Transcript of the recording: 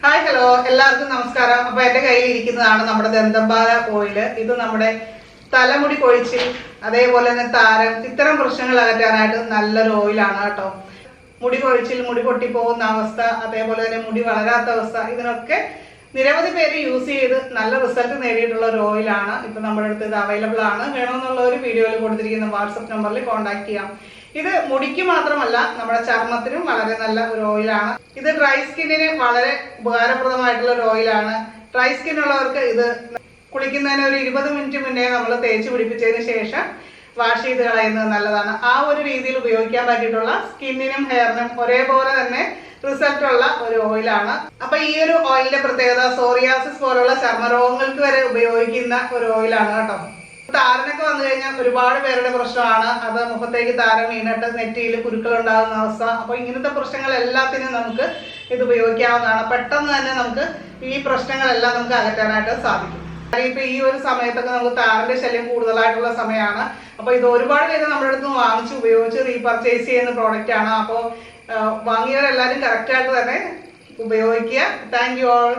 Hi hello എല്ലാവർക്കും നമസ്കാരം. അപ്പൊ എന്റെ കയ്യിൽ ഇരിക്കുന്നതാണ് നമ്മുടെ ദന്തംപാല ഓയില്. ഇത് നമ്മുടെ തലമുടി കൊഴിച്ചിൽ അതേപോലെ തന്നെ താരം ഇത്തരം പ്രശ്നങ്ങൾ അകറ്റാനായിട്ട് നല്ലൊരു ഓയിലാണ് കേട്ടോ. മുടി കൊഴിച്ചിൽ, മുടി പൊട്ടിപ്പോകുന്ന അവസ്ഥ, അതേപോലെ തന്നെ മുടി വളരാത്ത അവസ്ഥ, ഇതിനൊക്കെ നിരവധി പേര് യൂസ് ചെയ്ത് നല്ല റിസൾട്ട് നേടിയിട്ടുള്ള ഒരു ഓയിലാണ്. ഇപ്പൊ നമ്മുടെ അടുത്ത് ഇത് അവൈലബിൾ ആണ്. വേണമെന്നുള്ള ഒരു വീഡിയോയിൽ കൊടുത്തിരിക്കുന്ന വാട്സപ്പ് നമ്പറിൽ കോൺടാക്ട് ചെയ്യാം. ഇത് മുടിക്ക് മാത്രമല്ല നമ്മുടെ ചർമ്മത്തിനും വളരെ നല്ല ഒരു ഓയിലാണ്. ഇത് ഡ്രൈ സ്കിന്നിന് വളരെ ഉപകാരപ്രദമായിട്ടുള്ള ഒരു ഓയിലാണ്. ഡ്രൈ സ്കിൻ ഉള്ളവർക്ക് ഇത് കുളിക്കുന്നതിന് ഒരു 20 മിനിറ്റ് മുന്നേ നമ്മൾ തേച്ച് പിടിപ്പിച്ചതിന് ശേഷം വാഷ് ചെയ്ത് കളയുന്നത് നല്ലതാണ്. ആ ഒരു രീതിയിൽ ഉപയോഗിക്കാൻ പറ്റിയിട്ടുള്ള സ്കിന്നിനും ഹെയറിനും ഒരേപോലെ തന്നെ റിസൾട്ട് ഉള്ള ഒരു ഓയിലാണ്. അപ്പൊ ഈ ഒരു ഓയിലിന്റെ പ്രത്യേകത സോറിയാസിസ് പോലുള്ള ചർമ്മരോഗങ്ങൾക്ക് വരെ ഉപയോഗിക്കുന്ന ഒരു ഓയിലാണ് കേട്ടോ. താരനൊക്കെ വന്നു കഴിഞ്ഞാൽ ഒരുപാട് പേരുടെ പ്രശ്നമാണ് അത്. മുഖത്തേക്ക് താരം വീണിട്ട് നെറ്റിയിൽ കുരുക്കൾ ഉണ്ടാകുന്ന അവസ്ഥ. അപ്പൊ ഇങ്ങനത്തെ പ്രശ്നങ്ങൾ എല്ലാത്തിനും നമുക്ക് ഇത് ഉപയോഗിക്കാവുന്നതാണ്. പെട്ടെന്ന് തന്നെ നമുക്ക് ഈ പ്രശ്നങ്ങളെല്ലാം നമുക്ക് അകറ്റാനായിട്ട് സാധിക്കും. ഇപ്പൊ ഈ ഒരു സമയത്തൊക്കെ നമുക്ക് താരന്റെ ശല്യം കൂടുതലായിട്ടുള്ള സമയമാണ്. അപ്പൊ ഇത് ഒരുപാട് പേര് നമ്മുടെ അടുത്ത് വാങ്ങിച്ച് ഉപയോഗിച്ച് റീപർച്ചേസ് ചെയ്യുന്ന പ്രോഡക്റ്റ് ആണ്. അപ്പോൾ വാങ്ങിയവരെല്ലാവരും കറക്റ്റായിട്ട് തന്നെ ഉപയോഗിക്കുക. Thank you all.